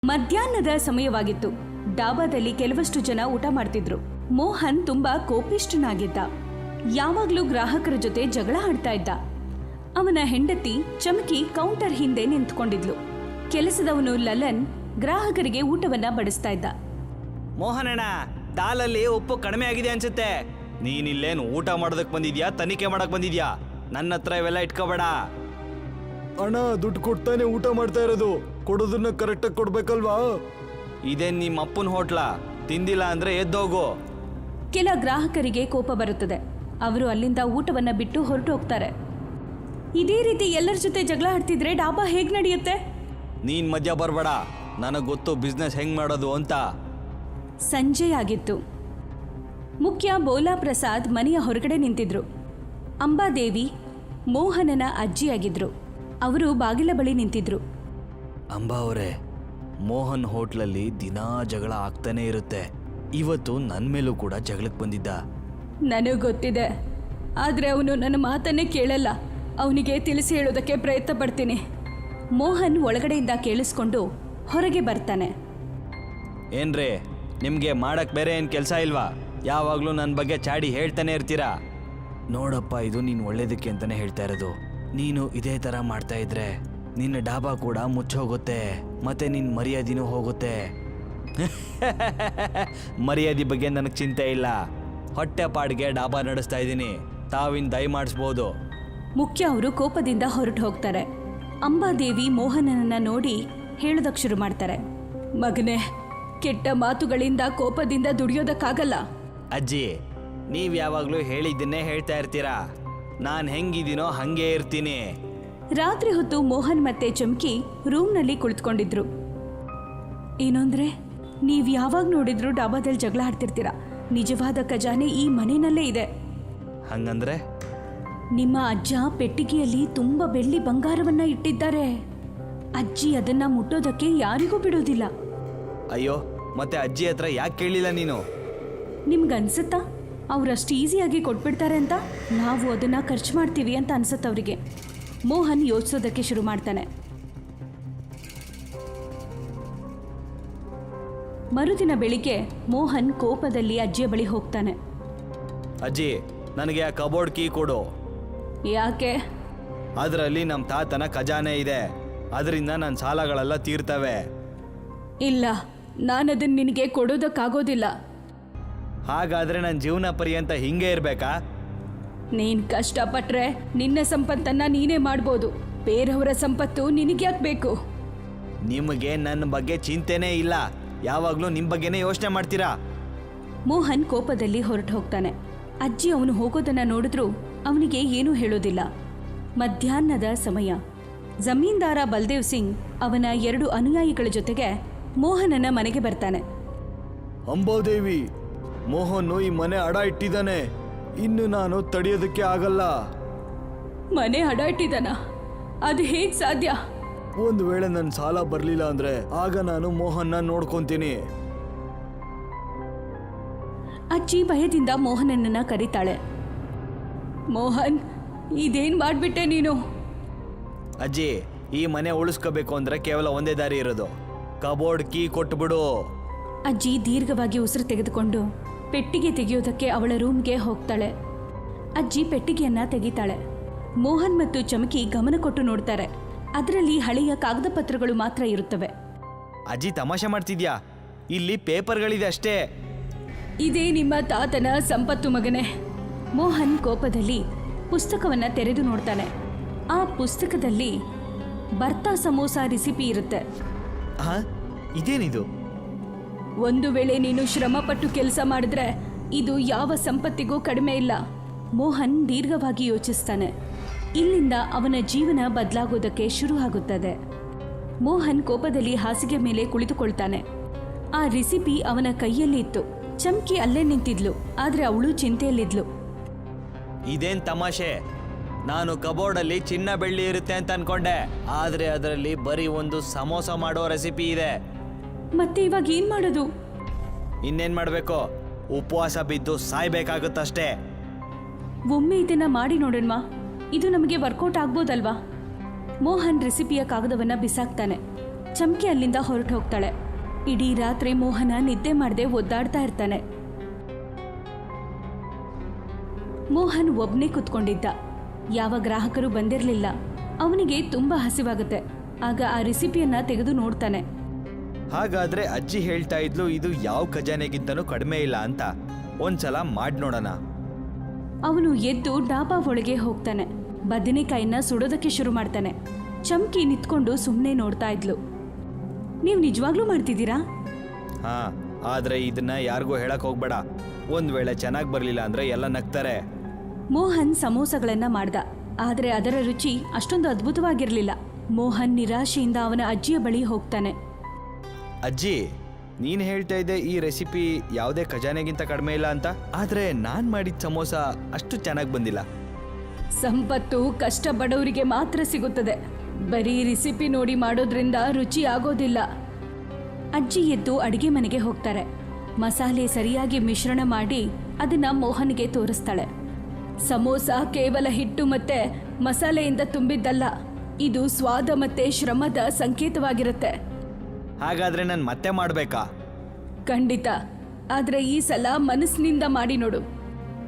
ಮಧ್ಯಾಹ್ನದ ಸಮಯವಾಗಿತ್ತು. ಡಾಬಾದಲ್ಲಿ ಕೆಲವಷ್ಟು ಜನ ಊಟ ಮಾಡ್ತಿದ್ರು. ಮೋಹನ್ ತುಂಬಾ ಕೋಪಿಷ್ಠನಾಗಿದ್ದ. ಯಾವಾಗ್ಲೂ ಗ್ರಾಹಕರ ಜೊತೆ ಜಗಳ ಆಡ್ತಾ ಇದ್ದ. ಅವನ ಹೆಂಡತಿ ಚಮಕಿ ಕೌಂಟರ್ ಹಿಂದೆ ನಿಂತ್ಕೊಂಡಿದ್ಲು. ಕೆಲಸದವನು ಲಲನ್ ಗ್ರಾಹಕರಿಗೆ ಊಟವನ್ನ ಬಡಿಸ್ತಾ ಇದ್ದ. ಮೋಹನಣ್ಣ, ದಾಲಲ್ಲಿ ಉಪ್ಪು ಕಡಿಮೆ ಆಗಿದೆ ಅನ್ಸುತ್ತೆ. ನೀನಿಲ್ಲೇನು ಊಟ ಮಾಡೋದಕ್ಕೆ ಬಂದಿದ್ಯಾ, ತನಿಖೆ ಮಾಡಕ್ ಬಂದಿದ್ಯಾ? ನನ್ನ ಹತ್ರ ಇವೆಲ್ಲ ಇಟ್ಕೋಬೇಡ. ಅಣ್ಣ, ದುಡ್ಡು ಕೊಡ್ತಾನೆ ಊಟ ಮಾಡ್ತಾ ಇರೋದು. ಕೊಡೋದನ್ನ ಕರೆಕ್ಟಾಗಿ ಕೊಡ್ಬೇಕಲ್ವಾ? ಇದೇನ್ ನಿಮ್ಮ ಅಪ್ಪನ ಹೋಟ್ಲಾ? ತಿಂದಿಲ್ಲ ಅಂದ್ರೆ ಎದ್ದೋಗು. ಕೆಲ ಗ್ರಾಹಕರಿಗೆ ಕೋಪ ಬರುತ್ತದೆ. ಅವರು ಅಲ್ಲಿಂದ ಊಟವನ್ನ ಬಿಟ್ಟು ಹೊರಟು ಹೋಗ್ತಾರೆ. ಇದೇ ರೀತಿ ಎಲ್ಲರ ಜೊತೆ ಜಗಳ ಆಡ್ತಿದ್ರೆ ಡಾಬಾ ಹೇಗ್ ನಡೆಯುತ್ತೆ? ನೀನ್ ಮಧ್ಯ ಬರ್ಬೇಡ. ನನಗ್ ಗೊತ್ತು ಬಿಸ್ನೆಸ್ ಹೆಂಗ್ ಮಾಡೋದು ಅಂತ. ಸಂಜೆ ಆಗಿತ್ತು. ಮುಖ್ಯ ಬೋಲಾ ಪ್ರಸಾದ್ ಮನೆಯ ಹೊರಗಡೆ ನಿಂತಿದ್ರು. ಅಂಬಾದೇವಿ ಮೋಹನನ ಅಜ್ಜಿಯಾಗಿದ್ರು. ಅವರು ಬಾಗಿಲ ಬಳಿ ನಿಂತಿದ್ರು. ಅಂಬಾ ಅವರೇ, ಮೋಹನ್ ಹೋಟ್ಲಲ್ಲಿ ದಿನಾ ಜಗಳ ಆಗ್ತಾನೆ ಇರುತ್ತೆ. ಇವತ್ತು ನನ್ ಮೇಲೂ ಕೂಡ ಜಗಳಕ್ಕೆ ಬಂದಿದ್ದ. ನನಗೆ ಗೊತ್ತಿದೆ, ಆದ್ರೆ ಅವನು ನನ್ನ ಮಾತನ್ನೇ ಕೇಳಲ್ಲ. ಅವನಿಗೆ ತಿಳಿಸಿ ಹೇಳೋದಕ್ಕೆ ಪ್ರಯತ್ನ ಪಡ್ತೀನಿ. ಮೋಹನ್ ಒಳಗಡೆಯಿಂದ ಕೇಳಿಸ್ಕೊಂಡು ಹೊರಗೆ ಬರ್ತಾನೆ. ಏನ್ರಿ, ನಿಮ್ಗೆ ಮಾಡಕ್ ಬೇರೆ ಏನ್ ಕೆಲಸ ಇಲ್ವಾ? ಯಾವಾಗ್ಲೂ ನನ್ನ ಬಗ್ಗೆ ಚಾಡಿ ಹೇಳ್ತಾನೆ ಇರ್ತೀರಾ. ನೋಡಪ್ಪ, ಇದು ನೀನು ಒಳ್ಳೇದಕ್ಕೆ ಅಂತಾನೆ ಹೇಳ್ತಾ ಇರೋದು. ನೀನು ಇದೇ ತರ ಮಾಡ್ತಾ ಇದ್ರೆ ನಿನ್ನ ಡಾಬಾ ಕೂಡ ಮುಚ್ಚೋಗುತ್ತೆ, ಮತ್ತೆ ನಿನ್ನ ಮರ್ಯಾದಿನೂ ಹೋಗುತ್ತೆ. ಮರ್ಯಾದೆ ಬಗ್ಗೆ ನನಗೆ ಚಿಂತೆ ಇಲ್ಲ. ಹೊಟ್ಟೆ ಪಾಡ್ಗೆ ಡಾಬಾ ನಡೆಸ್ತಾ ಇದ್ದೀನಿ. ತಾವಿನ್ ದಯ ಮಾಡಿಸ್ಬೋದು. ಮುಖ್ಯ ಅವರು ಕೋಪದಿಂದ ಹೊರಟು ಹೋಗ್ತಾರೆ. ಅಂಬಾದೇವಿ ಮೋಹನನನ್ನ ನೋಡಿ ಹೇಳೋದಕ್ಕೆ ಶುರು ಮಾಡ್ತಾರೆ. ಮಗನೇ, ಕೆಟ್ಟ ಮಾತುಗಳಿಂದ ಕೋಪದಿಂದ ದುಡಿಯೋದಕ್ಕಾಗಲ್ಲ. ಅಜ್ಜಿ, ನೀವ್ ಯಾವಾಗ್ಲೂ ಹೇಳಿದ್ದನ್ನೇ ಹೇಳ್ತಾ ಇರ್ತೀರಾ. ನಾನ್ ಹೆಂಗಿದ್ದೀನೋ ಹಂಗೆ ಇರ್ತೀನಿ. ರಾತ್ರಿ ಹೊತ್ತು ಮೋಹನ್ ಮತ್ತೆ ಚಮಕಿ ರೂಮ್ನಲ್ಲಿ ಕುಳಿತುಕೊಂಡಿದ್ರು. ಏನಂದ್ರೆ, ನೀವ್ ಯಾವಾಗ ನೋಡಿದ್ರು ಡಾಬಾದಲ್ಲಿ ಜಗಳ ಆಡ್ತಿರ್ತೀರಾ. ನಿಜವಾದ ಖಜಾನೆ ಈ ಮನೆಯಲ್ಲೇ ಇದೆ. ಹಂಗಂದ್ರೆ? ನಿಮ್ಮ ಅಜ್ಜ ಪೆಟ್ಟಿಗೆಯಲ್ಲಿ ತುಂಬಾ ಬೆಳ್ಳಿ ಬಂಗಾರವನ್ನ ಇಟ್ಟಿದ್ದಾರೆ. ಅಜ್ಜಿ ಅದನ್ನ ಮುಟ್ಟೋದಕ್ಕೆ ಯಾರಿಗೂ ಬಿಡೋದಿಲ್ಲ. ಅಯ್ಯೋ, ಮತ್ತೆ ಅಜ್ಜಿ ಹತ್ರ ಯಾಕೆ ಕೇಳಿಲ್ಲ ನೀನು? ನಿಮ್ಗನ್ಸುತ್ತಾ ಅವ್ರಷ್ಟು ಈಸಿಯಾಗಿ ಕೊಟ್ಬಿಡ್ತಾರೆ ಅಂತ? ನಾವು ಅದನ್ನ ಖರ್ಚು ಮಾಡ್ತೀವಿ ಅಂತ ಅನ್ಸುತ್ತೆ ಅವರಿಗೆ. ಮೋಹನ್ ಯೋಚಿಸೋದಕ್ಕೆ ಶುರು ಮಾಡ್ತಾನೆ. ಮರುದಿನ ಬೆಳಿಗ್ಗೆ ಮೋಹನ್ ಕೋಪದಲ್ಲಿ ಅಜ್ಜಿಯ ಬಳಿ ಹೋಗ್ತಾನೆ. ಅಜ್ಜಿ, ನನಗೆ ಆ ಕಬೋರ್ಡ್ ಕೀ ಕೊಡು. ಯಾಕೆ? ಅದರಲ್ಲಿ ನಮ್ಮ ತಾತನ ಖಜಾನೆ ಇದೆ. ಅದರಿಂದ ನನ್ನ ಸಾಲಗಳೆಲ್ಲ ತೀರ್ತವೆ. ಇಲ್ಲ, ನಾನದನ್ನ ನಿನಗೆ ಕೊಡೋದಕ್ಕಾಗೋದಿಲ್ಲ. ಹಾಗಾದ್ರೆ ನನ್ನ ಜೀವನ ಪರ್ಯಂತ ಹಿಂಗೆ ಇರ್ಬೇಕಾ? ನೀನ್ ಕಷ್ಟಪಟ್ರೆ ನಿನ್ನ ಸಂಪತ್ತನ್ನ ನೀನೇ ಮಾಡ್ಬೋದು. ಬೇರೆಯವರ ಸಂಪತ್ತು ನಿನಗ್ಯಾಕೆ ಬೇಕು? ನಿಮಗೆ ನನ್ನ ಬಗ್ಗೆ ಚಿಂತೆನೇ ಇಲ್ಲ. ಯಾವಾಗಲೂ ನಿಮ್ಮ ಬಗ್ಗೆನೇ ಯೋಚನೆ ಮಾಡ್ತೀರಾ. ಮೋಹನ್ ಕೋಪದಲ್ಲಿ ಹೊರಟು ಹೋಗ್ತಾನೆ. ಅಜ್ಜಿ ಅವನು ಹೋಗೋದನ್ನ ನೋಡಿದ್ರು ಅವನಿಗೆ ಏನೂ ಹೇಳೋದಿಲ್ಲ. ಮಧ್ಯಾಹ್ನದ ಸಮಯ. ಜಮೀನ್ದಾರ ಬಲ್ದೇವ್ ಸಿಂಗ್ ಅವನ 2 ಅನುಯಾಯಿಗಳ ಜೊತೆಗೆ ಮೋಹನನ ಮನೆಗೆ ಬರ್ತಾನೆ. ಅಂಬಾದೇವಿ, ಮೋಹನ್ ಈ ಮನೆ ಅಡ ಇಟ್ಟಿದ್ದಾನೆ. ಇನ್ನು ನಾನು ತಡೆಯೋದಕ್ಕೆ ಆಗಲ್ಲ. ಮನೆ ಅಡ ಇಟ್ಟಿದ್ದಾನ? ಅದು ಹೇಗ್ ಸಾಧ್ಯ? ಒಂದು ವೇಳೆ ನನ್ನ ಸಾಲ ಬರಲಿಲ್ಲ ಅಂದ್ರೆ ಆಗ ನಾನು ಮೋಹನ್ನ ನೋಡ್ಕೊಂತೀನಿ. ಅಜ್ಜಿ ಭಯದಿಂದ ಮೋಹನನನ್ನ ಕರೀತಾಳೆ. ಮೋಹನ್, ಇದೇನ್ ಮಾಡ್ಬಿಟ್ಟೆ ನೀನು? ಅಜ್ಜಿ, ಈ ಮನೆ ಉಳಿಸ್ಕೋಬೇಕು ಅಂದ್ರೆ ಕೇವಲ ಒಂದೇ ದಾರಿ ಇರೋದು. ಕಬೋರ್ಡ್ ಕೀ ಕೊಟ್ಬಿಡು. ಅಜ್ಜಿ ದೀರ್ಘವಾಗಿ ಉಸಿರು ತೆಗೆದುಕೊಂಡು ಪೆಟ್ಟಿಗೆ ತೆಗೆಯೋದಕ್ಕೆ ಅವಳ ರೂಮ್ಗೆ ಹೋಗ್ತಾಳೆ. ಅಜ್ಜಿ ಪೆಟ್ಟಿಗೆಯನ್ನ ತೆಗಿತಾಳೆ. ಮೋಹನ್ ಮತ್ತು ಚಮಕಿ ಗಮನ ಕೊಟ್ಟು ನೋಡ್ತಾರೆ. ಅದರಲ್ಲಿ ಹಳೆಯ ಕಾಗದ ಪತ್ರಗಳು ಮಾತ್ರ ಇರುತ್ತವೆ. ಅಜ್ಜಿ, ತಮಾಷೆ ಮಾಡ್ತಿದ್ಯಾ? ಇಲ್ಲಿ ಪೇಪರ್ಗಳಿದೆ ಅಷ್ಟೇ. ಇದೇ ನಿಮ್ಮ ತಾತನ ಸಂಪತ್ತು ಮಗನೇ. ಮೋಹನ್ ಕೋಪದಲ್ಲಿ ಪುಸ್ತಕವನ್ನ ತೆರೆದು ನೋಡ್ತಾನೆ. ಆ ಪುಸ್ತಕದಲ್ಲಿ ಬರ್ತಾ ಸಮೋಸ ರೆಸಿಪಿ ಇರುತ್ತೆ. ಇದೇನಿದು? ಒಂದು ವೇಳೆ ನೀನು ಶ್ರಮಪಟ್ಟು ಕೆಲಸ ಮಾಡಿದ್ರೆ ಇದು ಯಾವ ಸಂಪತ್ತಿಗೂ ಕಡಿಮೆ ಇಲ್ಲ. ಮೋಹನ್ ದೀರ್ಘವಾಗಿ ಯೋಚಿಸ್ತಾನೆ. ಇಲ್ಲಿಂದ ಅವನ ಜೀವನ ಬದಲಾಗೋದಕ್ಕೆ ಶುರು ಆಗುತ್ತದೆ. ಮೋಹನ್ ಕೋಪದಲ್ಲಿ ಹಾಸಿಗೆ ಮೇಲೆ ಕುಳಿತುಕೊಳ್ತಾನೆ. ಆ ರೆಸಿಪಿ ಅವನ ಕೈಯಲ್ಲಿ ಇತ್ತು. ಚಮಕಿ ಅಲ್ಲೇ ನಿಂತಿದ್ಲು, ಆದ್ರೆ ಅವಳು ಚಿಂತೆಯಲ್ಲಿದ್ಲು. ಇದೇನ್ ತಮಾಷೆ? ನಾನು ಕಬೋರ್ಡಲ್ಲಿ ಚಿನ್ನ ಬೆಳ್ಳಿ ಇರುತ್ತೆ ಅಂತ ಅನ್ಕೊಂಡೆ, ಆದ್ರೆ ಅದರಲ್ಲಿ ಬರೀ ಒಂದು ಸಮೋಸ ಮಾಡೋ ರೆಸಿಪಿ ಇದೆ. ಮತ್ತೆ ಇವಾಗ ಏನ್ ಮಾಡೋದು? ಇನ್ನೇನ್ ಮಾಡ್ಬೇಕು? ಉಪವಾಸ ಬಿದ್ದು ಸಾಯ್ಬೇಕಾಗುತ್ತಷ್ಟೇ. ಒಮ್ಮೆ ಇದನ್ನ ಮಾಡಿ ನೋಡೋಣವಾ? ಇದು ನಮಗೆ ವರ್ಕೌಟ್ ಆಗ್ಬೋದಲ್ವಾ? ಮೋಹನ್ ರೆಸಿಪಿಯ ಕಾಗದವನ್ನ ಬಿಸಾಕ್ತಾನೆ. ಚಮ್ಕಿ ಅಲ್ಲಿಂದ ಹೊರಟು ಹೋಗ್ತಾಳೆ. ಇಡೀ ರಾತ್ರಿ ಮೋಹನ ನಿದ್ದೆ ಮಾಡದೆ ಒದ್ದಾಡ್ತಾ ಇರ್ತಾನೆ. ಮೋಹನ್ ಒಬ್ನೇ ಕುತ್ಕೊಂಡಿದ್ದ. ಯಾವ ಗ್ರಾಹಕರು ಬಂದಿರಲಿಲ್ಲ. ಅವನಿಗೆ ತುಂಬಾ ಹಸಿವಾಗುತ್ತೆ. ಆಗ ಆ ರೆಸಿಪಿಯನ್ನ ತೆಗೆದು ನೋಡ್ತಾನೆ. ಹಾಗಾದ್ರೆ ಅಜ್ಜಿ ಹೇಳ್ತಾ ಇದ್ಲು ಇದು ಯಾವ ಖಜಾನೆಗಿಂತನೂ ಕಡಿಮೆ ಇಲ್ಲ ಅಂತ. ಒಂದ್ಸಲ ಮಾಡಿ ನೋಡೋಣ. ಅವನು ಎದ್ದು ಡಾಬಾ ಒಳಗೆ ಹೋಗ್ತಾನೆ. ಬದನೆಕಾಯಿನ ಸುಡೋದಕ್ಕೆ ಶುರು ಮಾಡ್ತಾನೆ. ಚಮ್ಕಿ ನಿಂತ್ಕೊಂಡು ಸುಮ್ಮನೆ ನೋಡ್ತಾ ಇದ್ಲು. ನೀವು ನಿಜವಾಗ್ಲೂ ಮಾಡ್ತಿದ್ದೀರಾ? ಹಾ, ಆದ್ರೆ ಇದನ್ನ ಯಾರಿಗೂ ಹೇಳಕ್ ಹೋಗ್ಬೇಡ. ಒಂದ್ ವೇಳೆ ಚೆನ್ನಾಗಿ ಬರ್ಲಿಲ್ಲ ಅಂದ್ರೆ ಎಲ್ಲ ನಗ್ತಾರೆ. ಮೋಹನ್ ಸಮೋಸಗಳನ್ನ ಮಾಡ್ದ. ಆದ್ರೆ ಅದರ ರುಚಿ ಅಷ್ಟೊಂದು ಅದ್ಭುತವಾಗಿರ್ಲಿಲ್ಲ. ಮೋಹನ್ ನಿರಾಶೆಯಿಂದ ಅವನ ಅಜ್ಜಿಯ ಬಳಿ ಹೋಗ್ತಾನೆ. ಅಜ್ಜಿ, ನೀನ್ ಹೇಳ್ತಾ ಇದ್ದೆ ಈ ರೆಸಿಪಿ ಯಾವುದೇ ಖಜಾನೆಗಿಂತ ಕಡಿಮೆ ಇಲ್ಲ ಅಂತ. ಆದ್ರೆ ನಾನ್ ಮಾಡಿದ ಸಮೋಸ ಅಷ್ಟು ಚೆನ್ನಾಗಿ ಬಂದಿಲ್ಲ. ಸಂಪತ್ತು ಕಷ್ಟ ಬಡವರಿಗೆ ಮಾತ್ರ ಸಿಗುತ್ತದೆ. ಬರೀ ರೆಸಿಪಿ ನೋಡಿ ಮಾಡೋದ್ರಿಂದ ರುಚಿ ಆಗೋದಿಲ್ಲ. ಅಜ್ಜಿ ಎದ್ದು ಅಡಿಗೆ ಮನೆಗೆ ಹೋಗ್ತಾರೆ. ಮಸಾಲೆ ಸರಿಯಾಗಿ ಮಿಶ್ರಣ ಮಾಡಿ ಅದನ್ನ ಮೋಹನ್ಗೆ ತೋರಿಸ್ತಾಳೆ. ಸಮೋಸ ಕೇವಲ ಹಿಟ್ಟು ಮತ್ತೆ ಮಸಾಲೆಯಿಂದ ತುಂಬಿದ್ದಲ್ಲ, ಇದು ಸ್ವಾದ ಮತ್ತೆ ಶ್ರಮದ ಸಂಕೇತವಾಗಿರುತ್ತೆ. ಹಾಗಾದ್ರೆ ನಾನು ಮತ್ತೆ ಮಾಡ್ಬೇಕಾ? ಖಂಡಿತ, ಆದ್ರೆ ಈ ಸಲ ಮನಸ್ಸಿನಿಂದ ಮಾಡಿ ನೋಡು.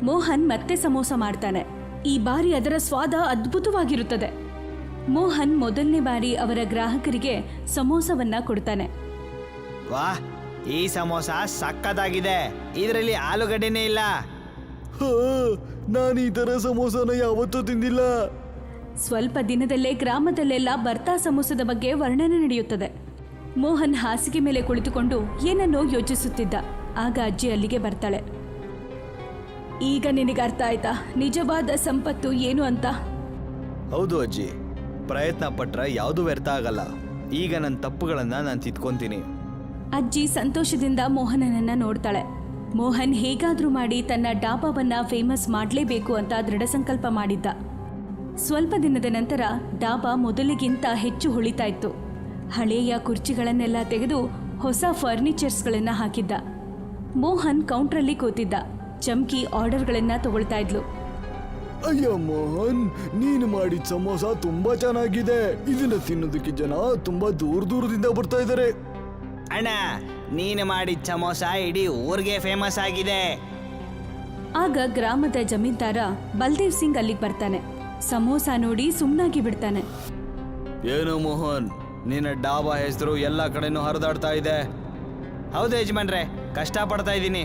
ಮೋಹನ್ ಮತ್ತೆ ಸಮೋಸ ಮಾಡ್ತಾನೆ. ಈ ಬಾರಿ ಅದರ ಸ್ವಾದ ಅದ್ಭುತವಾಗಿರುತ್ತದೆ. ಮೋಹನ್ ಮೊದಲನೇ ಬಾರಿ ಅವರ ಗ್ರಾಹಕರಿಗೆ ಸಮೋಸವನ್ನ ಕೊಡ್ತಾನೆ. ವಾಹ್, ಈ ಸಮೋಸ ಸಕ್ಕತ್ತಾಗಿದೆ. ಇದರಲ್ಲಿ ಆಲೂಗಡ್ಡೆನೇ ಇಲ್ಲ. ನಾನು ಈ ತರ ಸಮೋಸನ ಯಾವತ್ತೂ ತಿಂದಿಲ್ಲ. ಸ್ವಲ್ಪ ದಿನದಲ್ಲೇ ಗ್ರಾಮದಲ್ಲೆಲ್ಲ ಬರ್ತಾ ಸಮೋಸದ ಬಗ್ಗೆ ವರ್ಣನೆ ನಡೆಯುತ್ತದೆ. ಮೋಹನ್ ಹಾಸಿಗೆ ಮೇಲೆ ಕುಳಿತುಕೊಂಡು ಏನನ್ನೋ ಯೋಚಿಸುತ್ತಿದ್ದ. ಆಗ ಅಜ್ಜಿ ಅಲ್ಲಿಗೆ ಬರ್ತಾಳೆ. ಈಗ ನಿನಗೆ ಅರ್ಥ ಆಯ್ತಾ ನಿಜವಾದ ಸಂಪತ್ತು ಏನು ಅಂತ? ಹೌದು ಅಜ್ಜಿ, ಪ್ರಯತ್ನ ಪಟ್ರೆ ಯಾವುದು ವ್ಯರ್ಥ ಆಗಲ್ಲ. ಈಗ ನನ್ನ ತಪ್ಪುಗಳನ್ನ ನಾನು ತಿದ್ಕೊಂತೀನಿ. ಅಜ್ಜಿ ಸಂತೋಷದಿಂದ ಮೋಹನನನ್ನ ನೋಡ್ತಾಳೆ. ಮೋಹನ್ ಹೇಗಾದ್ರೂ ಮಾಡಿ ತನ್ನ ಡಾಬಾವನ್ನ ಫೇಮಸ್ ಮಾಡಲೇಬೇಕು ಅಂತ ದೃಢ ಸಂಕಲ್ಪ ಮಾಡಿದ್ದ. ಸ್ವಲ್ಪ ದಿನದ ನಂತರ ಡಾಬಾ ಮೊದಲಿಗಿಂತ ಹೆಚ್ಚು ಹೊಳಿತಾ ಇತ್ತು. ಹಳೆಯ ಕುರ್ಚಿಗಳನ್ನೆಲ್ಲ ತೆಗೆದು ಹೊಸ ಫರ್ನಿಚರ್ಸ್ಗಳನ್ನ ಹಾಕಿದ್ದ. ಮೋಹನ್ ಕೌಂಟ್ರಲ್ಲಿ ಕೂತಿದ್ದ. ಚಮ್ಕಿ ಆರ್ಡರ್ಗಳನ್ನ ತಗೊಳ್ತಾ ಇದ್ಲು. ಅಯ್ಯ ಮೋಹನ್, ನೀನು ಮಾಡಿದ ಸಮೋಸ ತುಂಬಾ ಚೆನ್ನಾಗಿದೆ. ಇದನ್ನ ತಿನ್ನೋದಕ್ಕೆ ಜನ ತುಂಬಾ ದೂರದಿಂದ ಬರ್ತಾ ಇದ್ದಾರೆ. ಅಣ್ಣ, ನೀನು ಮಾಡಿದ ಸಮೋಸ ಇಡೀ ಊರಿಗೆ ಫೇಮಸ್ ಆಗಿದೆ. ಆಗ ಗ್ರಾಮದ ಜಮೀನ್ದಾರ ಬಲ್ದೇವ್ ಸಿಂಗ್ ಅಲ್ಲಿಗೆ ಬರ್ತಾನೆ. ಸಮೋಸ ನೋಡಿ ಸುಮ್ಮನಾಗಿ ಬಿಡ್ತಾನೆ. ಏನು ಮೋಹನ್, ನಿನ್ನ ಡಾಬಾ ಹೆಸರು ಎಲ್ಲ ಕಡೆನೂ ಹರಿದಾಡ್ತಾ ಇದೆ. ಹೌದು ಯಜಮಾನ್ರೆ, ಕಷ್ಟ ಪಡ್ತಾ ಇದ್ದೀನಿ.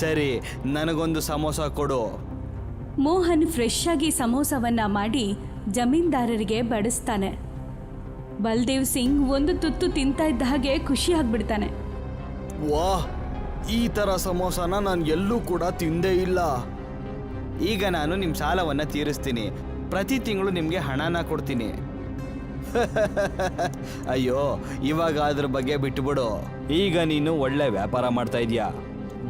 ಸರಿ, ನನಗೊಂದು ಸಮೋಸ ಕೊಡು. ಮೋಹನ್ ಫ್ರೆಶ್ ಆಗಿ ಸಮೋಸವನ್ನ ಮಾಡಿ ಜಮೀನ್ದಾರರಿಗೆ ಬಡಿಸ್ತಾನೆ. ಬಲ್ದೇವ್ ಸಿಂಗ್ ಒಂದು ತುತ್ತು ತಿಂತಾ ಇದ್ದ ಹಾಗೆ ಖುಷಿ ಆಗ್ಬಿಡ್ತಾನೆ. ವಾಹ್, ಈ ತರ ಸಮೋಸನ ನಾನು ಎಲ್ಲೂ ಕೂಡ ತಿಂದೇ ಇಲ್ಲ. ಈಗ ನಾನು ನಿಮ್ಮ ಸಾಲವನ್ನ ತೀರಿಸ್ತೀನಿ. ಪ್ರತಿ ತಿಂಗಳು ನಿಮಗೆ ಹಣನ ಕೊಡ್ತೀನಿ. ಅಯ್ಯೋ, ಇವಾಗ ಅದ್ರ ಬಗ್ಗೆ ಬಿಟ್ಟುಬಿಡು. ಈಗ ನೀನು ಒಳ್ಳೆ ವ್ಯಾಪಾರ ಮಾಡ್ತಾ ಇದೀಯಾ.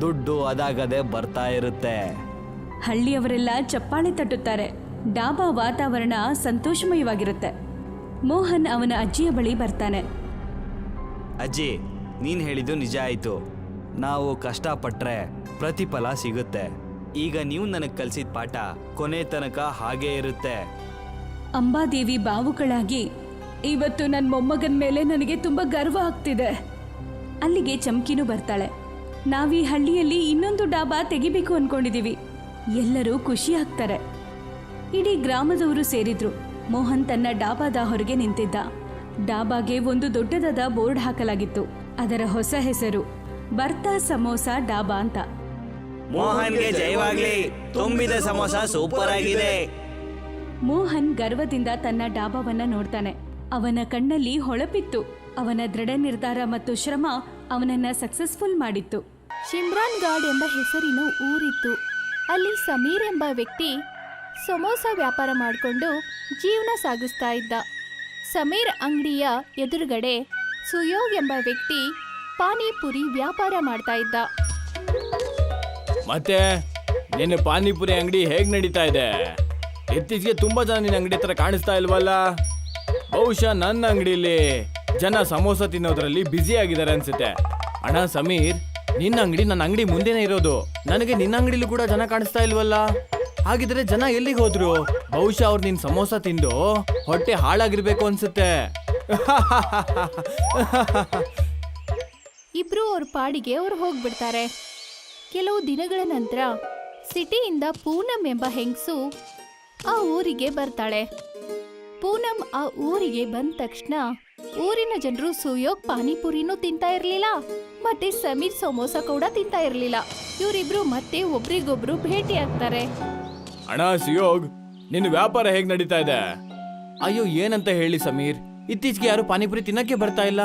ದುಡ್ಡು ಅದಾಗದೆ ಬರ್ತಾ ಇರುತ್ತೆ. ಹಳ್ಳಿಯವರೆಲ್ಲ ಚಪ್ಪಾಳೆ ತಟ್ಟುತ್ತಾರೆ. ಡಾಬಾ ವಾತಾವರಣ ಸಂತೋಷಮಯವಾಗಿರುತ್ತೆ. ಮೋಹನ್ ಅವನ ಅಜ್ಜಿಯ ಬಳಿ ಬರ್ತಾನೆ. ಅಜ್ಜಿ, ನೀನು ಹೇಳಿದ್ದು ನಿಜ ಆಯಿತು. ನಾವು ಕಷ್ಟಪಟ್ರೆ ಪ್ರತಿಫಲ ಸಿಗುತ್ತೆ. ಈಗ ನೀವು ನನಗೆ ಕಲಿಸಿದ ಪಾಠ ಕೊನೆ ತನಕ ಹಾಗೇ ಇರುತ್ತೆ. ಅಂಬಾದೇವಿ ಬಾವುಗಳಾಗಿ, ಇವತ್ತು ನನ್ನ ಮೊಮ್ಮಗನ ಮೇಲೆ ನನಗೆ ತುಂಬ ಗರ್ವ ಆಗ್ತಿದೆ. ಅಲ್ಲಿಗೆ ಚಮ್ಕಿನೂ ಬರ್ತಾಳೆ. ನಾವೀ ಹಳ್ಳಿಯಲ್ಲಿ ಇನ್ನೊಂದು ಡಾಬಾ ತೆಗಿಬೇಕು ಅನ್ಕೊಂಡಿದೀವಿ. ಎಲ್ಲರೂ ಖುಷಿ ಆಗ್ತಾರೆ. ಇಡೀ ಗ್ರಾಮದವರು ಸೇರಿದ್ರು. ಮೋಹನ್ ತನ್ನ ಡಾಬಾದ ಹೊರಗೆ ನಿಂತಿದ್ದ. ಡಾಬಾಗೆ ಒಂದು ದೊಡ್ಡದಾದ ಬೋರ್ಡ್ ಹಾಕಲಾಗಿತ್ತು. ಅದರ ಹೊಸ ಹೆಸರು ಬರ್ತಾ ಸಮೋಸ ಡಾಬಾ ಅಂತ. ಮೋಹನ್ಗೆ ಜಯವಾಗ್ಲಿ, ತುಂಬಿದ ಸಮೋಸ ಸೂಪರ್ ಆಗಿದೆ. ಮೋಹನ್ ಗರ್ವದಿಂದ ತನ್ನ ಡಾಬಾವನ್ನ ನೋಡ್ತಾನೆ. ಅವನ ಕಣ್ಣಲ್ಲಿ ಹೊಳಪಿತ್ತು. ಅವನ ದೃಢ ನಿರ್ಧಾರ ಮತ್ತು ಶ್ರಮ ಅವನನ್ನ ಸಕ್ಸಸ್ಫುಲ್ ಮಾಡಿತ್ತು. ಶಿಮ್ರಾನ್ ಗಾಡ್ ಎಂಬ ಹೆಸರಿನ ಊರಿತ್ತು. ಅಲ್ಲಿ ಸಮೀರ್ ಎಂಬ ವ್ಯಕ್ತಿ ಸಮೋಸ ವ್ಯಾಪಾರ ಮಾಡಿಕೊಂಡು ಜೀವನ ಸಾಗಿಸ್ತಾ ಇದ್ದ. ಸಮೀರ್ ಅಂಗಡಿಯ ಎದುರುಗಡೆ ಸುಯೋಗ್ ಎಂಬ ವ್ಯಕ್ತಿ ಪಾನಿಪುರಿ ವ್ಯಾಪಾರ ಮಾಡ್ತಾ ಇದ್ದ. ಮತ್ತೆ ನಿನ್ನ ಪಾನಿಪುರಿ ಅಂಗಡಿ ಹೇಗ್ ನಡೀತಾ ಇದೆ? ಇತ್ತೀಚೆಗೆ ತುಂಬಾ ಜನ ನಿನ್ನ ಅಂಗಡಿ ಹತ್ರ ಕಾಣಿಸ್ತಾ ಇಲ್ವಲ್ಲ? ಬಹುಶಃ ನನ್ನ ಅಂಗಡಿಲಿ ಜನ ಸಮೋಸ ತಿನ್ನೋದ್ರಲ್ಲಿ ಬ್ಯುಸಿ ಆಗಿದ್ದಾರೆ ಅನ್ಸುತ್ತೆ. ಅಣ್ಣ ಸಮೀರ್, ನಿನ್ನ ಅಂಗಡಿ ನನ್ನ ಅಂಗಡಿ ಮುಂದೆನೇ ಇರೋದು. ನನಗೆ ನಿನ್ನ ಅಂಗಡಿಲೂ ಕೂಡ ಜನ ಕಾಣಿಸ್ತಾ ಇಲ್ವಲ್ಲ? ಹಾಗಿದ್ರೆ ಜನ ಎಲ್ಲಿಗೆ ಹೋದ್ರು? ಬಹುಶಃ ಅವ್ರು ನಿನ್ ಸಮೋಸ ತಿಂದು ಹೊಟ್ಟೆ ಹಾಳಾಗಿರ್ಬೇಕು ಅನ್ಸುತ್ತೆ. ಇಬ್ರು ಅವ್ರ ಪಾಡಿಗೆ ಅವ್ರು ಹೋಗ್ಬಿಡ್ತಾರೆ. ಕೆಲವು ದಿನಗಳ ನಂತರ ಸಿಟಿಯಿಂದ ಪೂನಂ ಎಂಬ ಹೆಂಗಸು ಆ ಊರಿಗೆ ಬರ್ತಾಳೆ. ಪೂನಂ ಆ ಊರಿಗೆ ಬಂದ ತಕ್ಷಣ ಊರಿನ ಜನರು ಸುಯೋಗ್ ಪಾನಿಪುರಿನೂ ತಿಂತಾ ಇರ್ಲಿಲ್ಲ, ಮತ್ತೆ ಸಮೀರ್ ಸಮೋಸ ಕೂಡ ತಿಂತಾ ಇರ್ಲಿಲ್ಲ. ಇವರಿಬ್ರು ಮತ್ತೆ ಒಬ್ರಿಗೊಬ್ರು ಭೇಟಿ ಆಗ್ತಾರೆ. ಅಣ್ಣ ಸುಯೋಗ್, ನಿನ್ನ ವ್ಯಾಪಾರ ಹೇಗ್ ನಡೀತಾ ಇದೆ? ಅಯ್ಯೋ, ಏನಂತ ಹೇಳಿ ಸಮೀರ್, ಇತ್ತೀಚೆಗೆ ಯಾರು ಪಾನಿಪುರಿ ತಿನ್ನಕ್ಕೆ ಬರ್ತಾ ಇಲ್ಲ.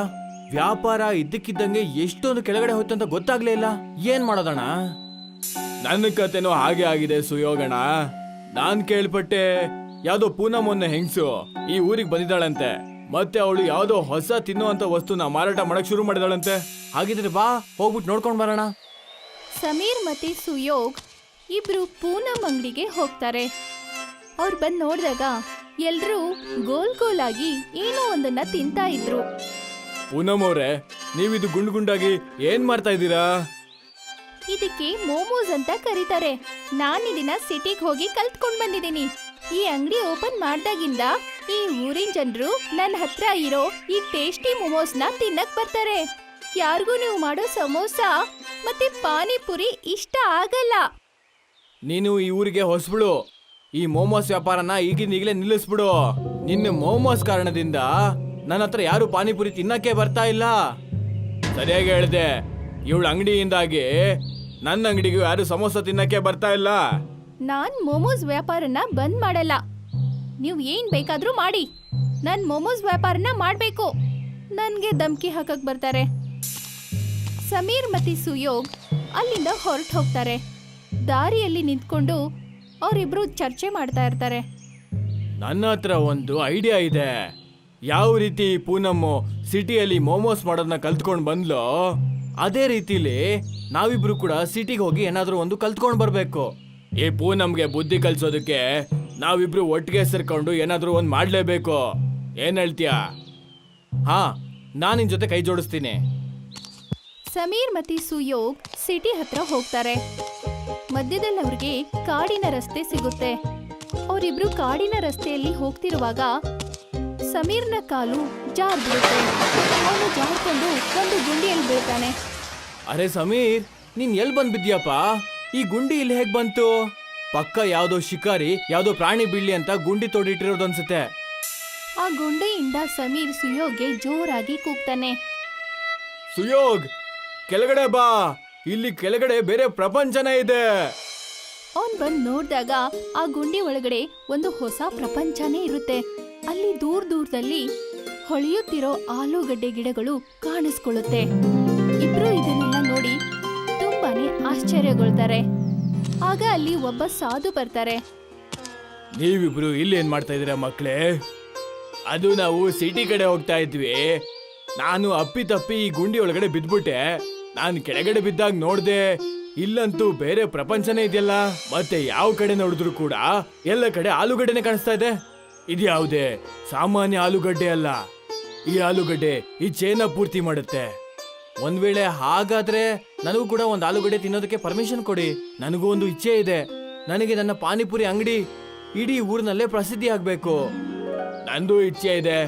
ವ್ಯಾಪಾರ ಇದ್ದಕ್ಕಿದ್ದಂಗೆ ಎಷ್ಟೊಂದು ಕೆಳಗಡೆ ಹೋಯ್ತಂತ ಗೊತ್ತಾಗ್ಲೇ ಇಲ್ಲ. ಏನ್ ಮಾಡೋದಣ್ಣ? ನನ್ನ ಕತೆನೂ ಹಾಗೆ ಆಗಿದೆ ಸುಯೋಗಣ್ಣ. ನಾನ್ ಕೇಳ್ಪಟ್ಟೆ ಯಾವ್ದೋ ಪೂನಂ ಅನ್ನೋ ಹೆಂಗ್ಸು ಈ ಊರಿಗೆ ಬಂದಿದ್ದಾಳಂತೆ. ಮತ್ತೆ ಅವಳು ಯಾವ್ದೋ ಹೊಸ ತಿನ್ನುವಂತ ವಸ್ತುನ ಮಾರಾಟ ಮಾಡಕ್ ಶುರು ಮಾಡಿದಾಳಂತೆ. ಹಾಗಿದ್ರೆ ಬಾ, ಹೋಗ್ಬಿಟ್ಟು ನೋಡ್ಕೊಂಡ್ ಬರೋಣ. ಸಮೀರ್ ಮತ್ತೆ ಸುಯೋಗ್ ಇಬ್ರು ಪೂನಂ ಅಂಗಡಿಗೆ ಹೋಗ್ತಾರೆ. ಅವ್ರು ಬಂದ್ ನೋಡಿದಾಗ ಎಲ್ರೂ ಗೋಲ್ ಗೋಲಾಗಿ ಏನೋ ಒಂದನ್ನ ತಿಂತಾ ಇದ್ರು. ಪೂನಂ ಅವ್ರೆ, ನೀವಿದು ಗುಂಡ್ ಗುಂಡಾಗಿ ಏನ್ ಮಾಡ್ತಾ ಇದ್ದೀರಾ? ಇದಕ್ಕೆ ಮೋಮೋಸ್ ಅಂತ ಕರೀತಾರೆ. ನಾನ್ ಇದನ್ನ ಸಿಟಿಗೆ ಹೋಗಿ ಕಲ್ತ್ಕೊಂಡ್ ಬಂದಿದ್ದೀನಿ. ಈ ಅಂಗಡಿ ಓಪನ್ ಮಾಡ್ದಾಗಿಂದ ಈ ಊರಿನ ಜನರು ನನ್ನ ಹತ್ರ ಇರೋ ಈ ಟೇಸ್ಟಿ ಮೋಮೋಸ್ನ ತಿನ್ನಕ್ ಬರ್ತಾರೆ. ಯಾರಿಗೂ ನೀವು ಮಾಡೋ ಸಮೋಸ ಮತ್ತೆ ಪಾನಿಪುರಿ ಇಷ್ಟ ಆಗಲ್ಲ. ನೀನು ಈ ಊರಿಗೆ ಹೊಸಬಿಡು. ಈ ಮೋಮೋಸ್ ವ್ಯಾಪಾರನ ಈಗಿನೀಗಲೇ ನಿಲ್ಲಿಸ್ಬಿಡು. ನಿನ್ನ ಮೋಮೋಸ್ ಕಾರಣದಿಂದ ನನ್ನ ಹತ್ರ ಯಾರು ಪಾನಿಪುರಿ ತಿನ್ನಕ್ಕೆ ಬರ್ತಾ ಇಲ್ಲ. ಸರಿಯಾಗಿ ಹೇಳ್ದೆ, ಇವಳ ಅಂಗಡಿಯಿಂದಾಗಿ ನನ್ನ ಅಂಗಡಿಗೂ ಯಾರು ಸಮೋಸ ತಿನ್ನಕ್ಕೆ ಬರ್ತಾ ಇಲ್ಲ. ನಾನ್ ಮೋಮೋಸ್ ವ್ಯಾಪಾರನ ಬಂದ್ ಮಾಡಲ್ಲ. ನೀವು ಏನ್ ಬೇಕಾದ್ರೂ ಮಾಡಿ, ನನ್ ಮೋಮೋಸ್ ವ್ಯಾಪಾರನ ಮಾಡ್ಬೇಕು. ನನ್ಗೆ ಧಮ್ಕಿ ಹಾಕಕ್ ಬರ್ತಾರೆ. ಸಮೀರ್ ಮತ್ತೆ ಸುಯೋಗ್ ಅಲ್ಲಿಂದ ಹೊರಟು ಹೋಗ್ತಾರೆ. ದಾರಿಯಲ್ಲಿ ನಿಂತ್ಕೊಂಡು ಅವರಿಬ್ರು ಚರ್ಚೆ ಮಾಡ್ತಾ ಇರ್ತಾರೆ. ನನ್ನ ಹತ್ರ ಒಂದು ಐಡಿಯಾ ಇದೆ. ಯಾವ ರೀತಿ ಪೂನಮ್ಮು ಸಿಟಿಯಲ್ಲಿ ಮೋಮೋಸ್ ಮಾಡೋದನ್ನ ಕಲ್ತ್ಕೊಂಡು ಬಂದ್ಲೋ, ಅದೇ ರೀತಿಲಿ ನಾವಿಬ್ರು ಕೂಡ ಸಿಟಿಗೆ ಹೋಗಿ ಏನಾದ್ರೂ ಒಂದು ಕಲ್ತ್ಕೊಂಡು ಬರ್ಬೇಕು. ಈ ಪೂನಮ್ಗೆ ಬುದ್ಧಿ ಕಲ್ಸೋದಕ್ಕೆ ನಾವಿಬ್ರು ಒಟ್ಟಿಗೆ ಸೇರ್ಕೊಂಡು ಏನಾದ್ರೂ ಒಂದು ಮಾಡ್ಲೇಬೇಕು. ಏನ್ ಹೇಳ್ತೀಯಾ? ಹಾ, ನಾನು ನಿನ್ ಜೊತೆ ಕೈ ಜೋಡಿಸ್ತೀನಿ. ಸಮೀರ್ ಮತ್ತೆ ಸುಯೋಗ್ ಸಿಟಿ ಹತ್ರ ಹೋಗ್ತಾರೆ. ಮಧ್ಯದಲ್ಲಿ ಅವ್ರಿಗೆ ಕಾಡಿನ ರಸ್ತೆ ಸಿಗುತ್ತೆ. ಅವರಿಬ್ರು ಕಾಡಿನ ರಸ್ತೆಯಲ್ಲಿ ಹೋಗ್ತಿರುವಾಗ ಸಮೀರ್ನ ಕಾಲು ಜಾರ್ ಬಿಡುತ್ತೆ. ಅವನು ಜಾರ್ಕೊಂಡು ಒಂದು ಗುಂಡಿಯಲ್ಲಿ ಬೀಳ್ತಾನೆ. ಅರೆ ಸಮೀರ್, ನೀನ್ ಎಲ್ ಬಂದ್ ಬಿದ್ಯಪ್ಪ? ಈ ಗುಂಡಿ ಇಲ್ಲಿ ಹೇಗ್ ಬಂತು? ಪಕ್ಕ ಯಾವ್ದೋ ಶಿಕಾರಿ ಯಾವ್ದೋ ಪ್ರಾಣಿ ಬೀಳ್ಲಿ ಅಂತ ಗುಂಡಿ ತೋಡಿಟ್ಟಿರೋದು ಅನ್ಸುತ್ತೆ. ಆ ಗುಂಡಿಯಿಂದ ಸಮೀರ್ ಸುಯೋಗ್ಗೆ ಜೋರಾಗಿ ಕೂಗ್ತಾನೆ. ಸುಯೋಗ್, ಕೆಳಗಡೆ ಬಾ, ಇಲ್ಲಿ ಕೆಳಗಡೆ ಬೇರೆ ಪ್ರಪಂಚನೇ ಇದೆ. ಅವನ್ ಬಂದ್ ನೋಡ್ದಾಗ ಆ ಗುಂಡಿ ಒಳಗಡೆ ಒಂದು ಹೊಸ ಪ್ರಪಂಚನೇ ಇರುತ್ತೆ. ಅಲ್ಲಿ ದೂರದಲ್ಲಿ ಹೊಳೆಯುತ್ತಿರೋ ಆಲೂಗಡ್ಡೆ ಗಿಡಗಳು ಕಾಣಿಸ್ಕೊಳ್ಳುತ್ತೆ. ಇಬ್ರು ಇದನ್ನೆಲ್ಲ ನೋಡಿ ತುಂಬಾನೇ ಆಶ್ಚರ್ಯಗೊಳ್ತಾರೆ. ಆಗ ಅಲ್ಲಿ ಒಬ್ಬ ಸಾಧು ಬರ್ತಾರೆ. ನೀವಿಬ್ರು ಇಲ್ಲಿ ಏನ್ ಮಾಡ್ತಾ ಇದೀರ ಮಕ್ಳೇ? ಅದು ನಾವು ಸಿಟಿ ಕಡೆ ಹೋಗ್ತಾ ಇದ್ವಿ. ನಾನು ಅಪ್ಪಿತಪ್ಪಿ ಈ ಗುಂಡಿ ಒಳಗಡೆ ಬಿದ್ಬಿಟ್ಟೆ. ನಾನು ಕೆಳಗಡೆ ಬಿದ್ದಾಗ ನೋಡ್ದೆ, ಇಲ್ಲಂತೂ ಬೇರೆ ಪ್ರಪಂಚನೇ ಇದೆಯಲ್ಲ. ಮತ್ತೆ ಯಾವ ಕಡೆ ನೋಡಿದ್ರು ಕೂಡ ಎಲ್ಲ ಕಡೆ ಆಲೂಗಡ್ಡೆನೆ ಕಾಣಿಸ್ತಾ ಇದೆ. ಇದ್ಯಾವುದೇ ಸಾಮಾನ್ಯ ಆಲೂಗಡ್ಡೆ ಅಲ್ಲ. ಈ ಆಲೂಗಡ್ಡೆ ಈ ಚೇನ ಪೂರ್ತಿ ಮಾಡುತ್ತೆ. ಒಂದ್ ವೇಳೆ ಹಾಗಾದ್ರೆ ನನಗೂ ಕೂಡ ಒಂದು ಆಲೂಗಡ್ಡೆ ತಿನ್ನೋದಕ್ಕೆ ಪರ್ಮಿಷನ್ ಕೊಡಿ. ನನಗೂ ಒಂದು ಇಚ್ಛೆ ಇದೆ. ನನಗೆ ನನ್ನ ಪಾನಿಪುರಿ ಅಂಗಡಿ ಇಡೀ ಊರಿನಲ್ಲೇ ಪ್ರಸಿದ್ಧಿ ಆಗ್ಬೇಕು. ನಂದು ಇಚ್ಛೆ ಇದೆ,